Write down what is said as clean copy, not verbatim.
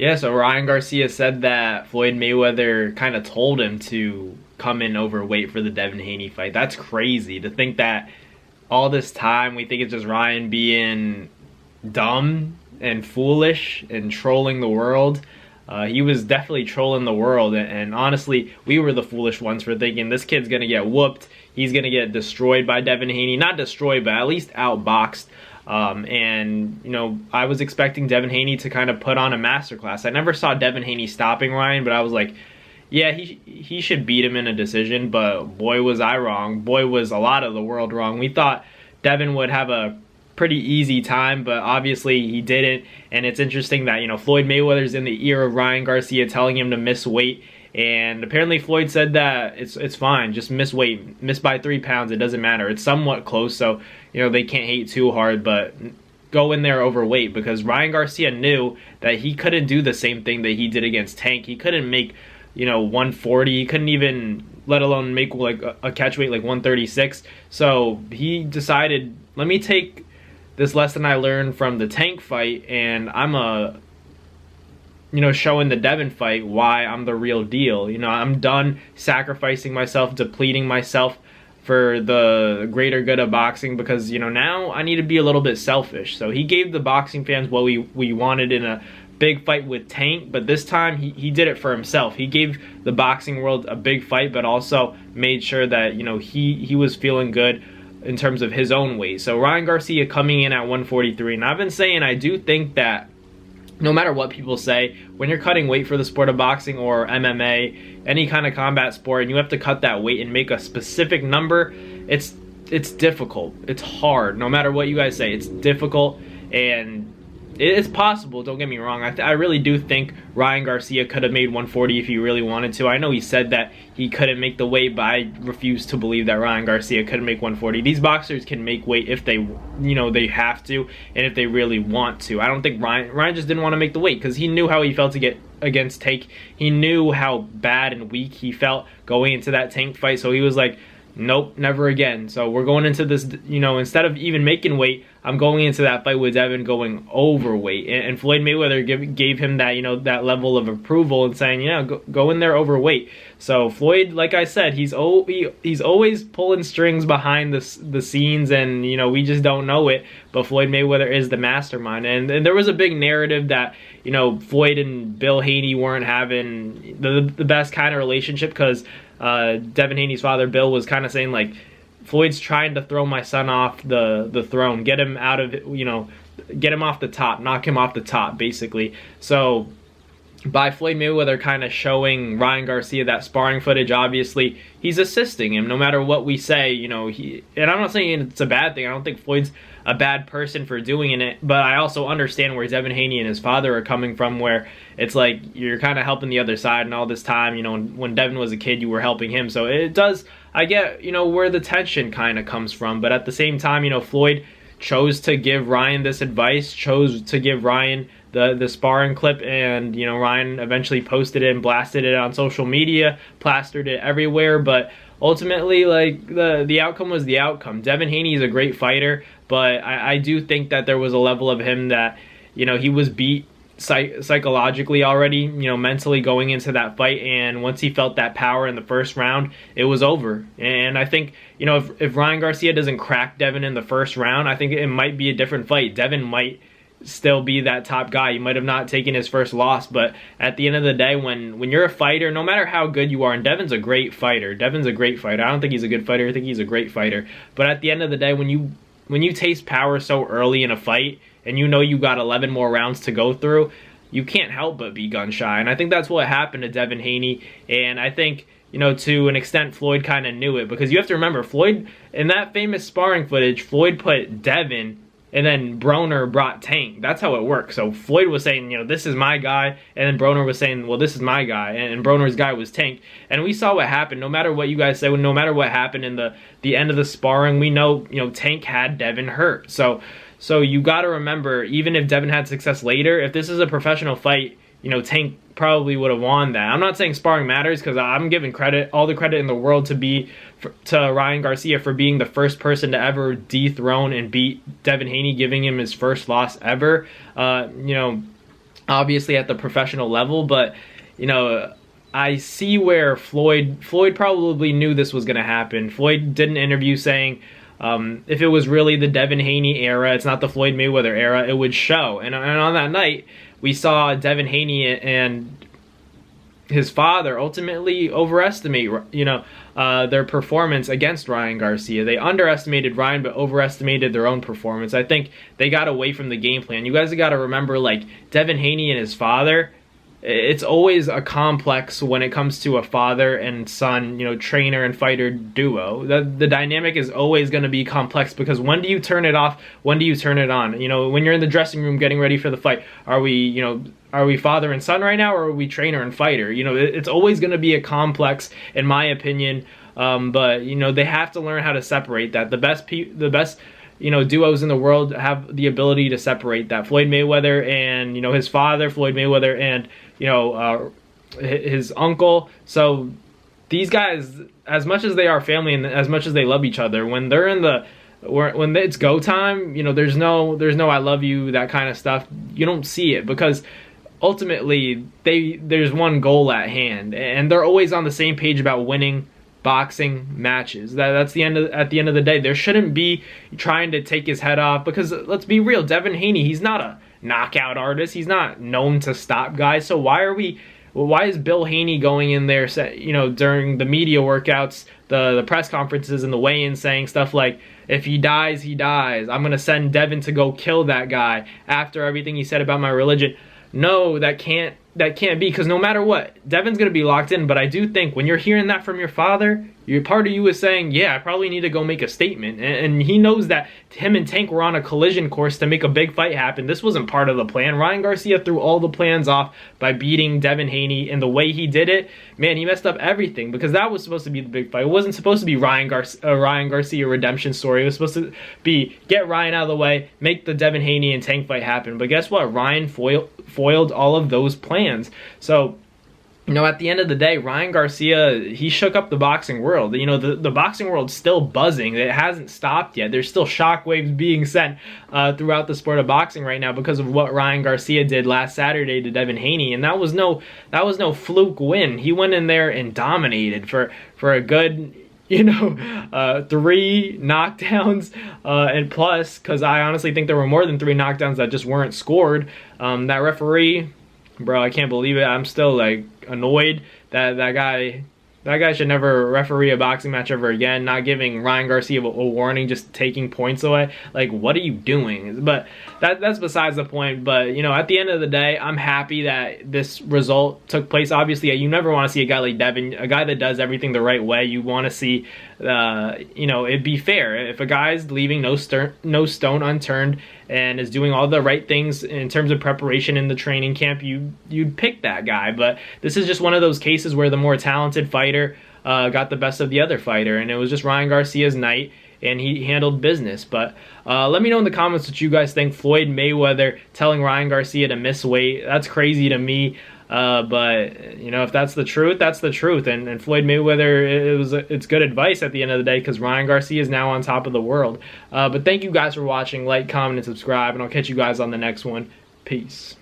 Yeah, so Ryan Garcia said that Floyd Mayweather kind of told him to come in overweight for the Devin Haney fight. That's crazy to think that all this time we think it's just Ryan being dumb and foolish and trolling the world. He was definitely trolling the world, and honestly, we were the foolish ones for thinking this kid's gonna get whooped. He's gonna get destroyed by Devin Haney. Not destroyed, but at least outboxed. And you know, I was expecting Devin Haney to kind of put on a masterclass. I never saw Devin Haney stopping Ryan, but I was like, yeah, he should beat him in a decision. But boy, was I wrong. Boy, was a lot of the world wrong. We thought Devin would have a pretty easy time, but obviously he didn't. And it's interesting that, you know, Floyd Mayweather's in the ear of Ryan Garcia telling him to miss weight, and apparently Floyd said that it's fine, just miss weight, miss by 3 pounds, it doesn't matter, it's somewhat close, so you know they can't hate too hard, but go in there overweight, because Ryan Garcia knew that he couldn't do the same thing that he did against Tank. He couldn't make, you know, 140, he couldn't even, let alone make like a catch weight like 136. So he decided, let me take this lesson I learned from the Tank fight, and I'm you know, showing the Devin fight why I'm the real deal. You know, I'm done sacrificing myself, depleting myself for the greater good of boxing, because, you know, now I need to be a little bit selfish. So he gave the boxing fans what we wanted in a big fight with Tank, but this time he did it for himself. He gave the boxing world a big fight, but also made sure that, you know, he was feeling good in terms of his own weight. So Ryan Garcia coming in at 143, and I've been saying I do think that no matter what people say, when you're cutting weight for the sport of boxing or MMA, any kind of combat sport, and you have to cut that weight and make a specific number, it's difficult. It's hard. No matter what you guys say, it's difficult, and it's possible, don't get me wrong. I really do think Ryan Garcia could have made 140 if he really wanted to. I know he said that he couldn't make the weight, but I refuse to believe that Ryan Garcia couldn't make 140. These boxers can make weight if they, you know, they have to, and if they really want to. I don't think Ryan just didn't want to make the weight, because he knew how he felt to get against Tank. He knew how bad and weak he felt going into that Tank fight, so he was like, nope, never again. So we're going into this, you know, instead of even making weight, I'm going into that fight with Devin going overweight. And Floyd Mayweather gave him that, you know, that level of approval and saying, yeah, go in there overweight. So Floyd, like I said, he's always pulling strings behind the scenes, and, you know, we just don't know it. But Floyd Mayweather is the mastermind. And there was a big narrative that, you know, Floyd and Bill Haney weren't having the best kind of relationship, because Devin Haney's father, Bill, was kind of saying, like, Floyd's trying to throw my son off the throne, get him out of, you know, get him off the top, knock him off the top, basically. So by Floyd Mayweather kind of showing Ryan Garcia that sparring footage, obviously he's assisting him no matter what we say, you know. And I'm not saying it's a bad thing. I don't think Floyd's a bad person for doing it, but I also understand where Devin Haney and his father are coming from, where it's like you're kind of helping the other side, and all this time, you know, when Devin was a kid, you were helping him. So it does, I get, you know, where the tension kind of comes from, but at the same time, you know, Floyd chose to give Ryan this advice, chose to give Ryan the sparring clip, and, you know, Ryan eventually posted it and blasted it on social media, plastered it everywhere. But ultimately, like, the outcome was the outcome. Devin Haney is a great fighter, but I do think that there was a level of him that, you know, he was beat psychologically already, you know, mentally going into that fight, and once he felt that power in the first round, it was over. And I think, you know, if Ryan Garcia doesn't crack Devin in the first round, I think it might be a different fight. Devin might still be that top guy. He might have not taken his first loss, but at the end of the day, when you're a fighter, no matter how good you are, and Devin's a great fighter. Devin's a great fighter. I don't think he's a good fighter. I think he's a great fighter. But at the end of the day, when you taste power so early in a fight, and you know you got 11 more rounds to go through, you can't help but be gun shy. And I think that's what happened to Devin Haney. And I think, you know, to an extent, Floyd kind of knew it, because you have to remember, Floyd, in that famous sparring footage, Floyd put Devin, and then Broner brought Tank. That's how it works. So Floyd was saying, you know, this is my guy, and then Broner was saying, well, this is my guy, and Broner's guy was Tank. And we saw what happened. No matter what you guys say, no matter what happened in the end of the sparring, we know, you know, Tank had Devin hurt. So you got to remember, even if Devin had success later, if this is a professional fight, you know, Tank probably would have won that. I'm not saying sparring matters, because I'm giving all the credit in the world to Ryan Garcia for being the first person to ever dethrone and beat Devin Haney, giving him his first loss ever. You know, obviously at the professional level, but you know, I see where Floyd probably knew this was going to happen. Floyd did an interview saying if it was really the Devin Haney era, it's not the Floyd Mayweather era, it would show. And on that night, we saw Devin Haney and his father ultimately overestimate, their performance against Ryan Garcia. They underestimated Ryan, but overestimated their own performance. I think they got away from the game plan. You guys have got to remember, like, Devin Haney and his father, it's always a complex when it comes to a father and son, trainer and fighter duo. The dynamic is always going to be complex, because when do you turn it off? When do you turn it on? When you're in the dressing room getting ready for the fight, are we father and son right now, or are we trainer and fighter? It's always going to be a complex, in my opinion. But they have to learn how to separate that. The best duos in the world have the ability to separate that. Floyd Mayweather and his father, Floyd Mayweather, and his uncle. So these guys, as much as they are family and as much as they love each other, when they're when it's go time, there's no I love you, that kind of stuff. You don't see it, because ultimately there's one goal at hand, and they're always on the same page about winning boxing matches. That's at the end of the day. There shouldn't be trying to take his head off, because let's be real, Devin Haney, he's not a knockout artist. He's not known to stop guys. So why is Bill Haney going in there, during the media workouts, the press conferences and the weigh-ins, saying stuff like, if he dies, he dies. I'm going to send Devin to go kill that guy after everything he said about my religion. No, that can't be, because no matter what, Devin's going to be locked in. But I do think when you're hearing that from your father, part of you is saying, yeah, I probably need to go make a statement. And he knows that him and Tank were on a collision course to make a big fight happen. This wasn't part of the plan. Ryan Garcia threw all the plans off by beating Devin Haney, and the way he did it, man, he messed up everything, because that was supposed to be the big fight. It wasn't supposed to be Ryan Garcia redemption story. It was supposed to be get Ryan out of the way, make the Devin Haney and Tank fight happen. But guess what? Ryan foiled all of those plans. So at the end of the day, Ryan Garcia, he shook up the boxing world. The boxing world's still buzzing. It hasn't stopped yet. There's still shockwaves being sent throughout the sport of boxing right now because of what Ryan Garcia did last Saturday to Devin Haney, and that was no fluke win. He went in there and dominated for a good 3 knockdowns and plus, because I honestly think there were more than 3 knockdowns that just weren't scored. That referee, bro, I can't believe it. I'm still like annoyed that guy should never referee a boxing match ever again. Not giving Ryan Garcia a warning, just taking points away. Like, what are you doing? But that's besides the point. But at the end of the day, I'm happy that this result took place. Obviously, you never want to see a guy like Devin, a guy that does everything the right way. You want to see it'd be fair. If a guy's leaving no stone unturned and is doing all the right things in terms of preparation in the training camp, you'd pick that guy. But this is just one of those cases where the more talented fighter got the best of the other fighter, and it was just Ryan Garcia's night, and he handled business. But let me know in the comments what you guys think. Floyd Mayweather telling Ryan Garcia to miss weight, that's crazy to me. But if that's the truth, that's the truth. And Floyd Mayweather, it's good advice at the end of the day, because Ryan Garcia is now on top of the world. But thank you guys for watching. Like, comment, and subscribe, and I'll catch you guys on the next one. Peace.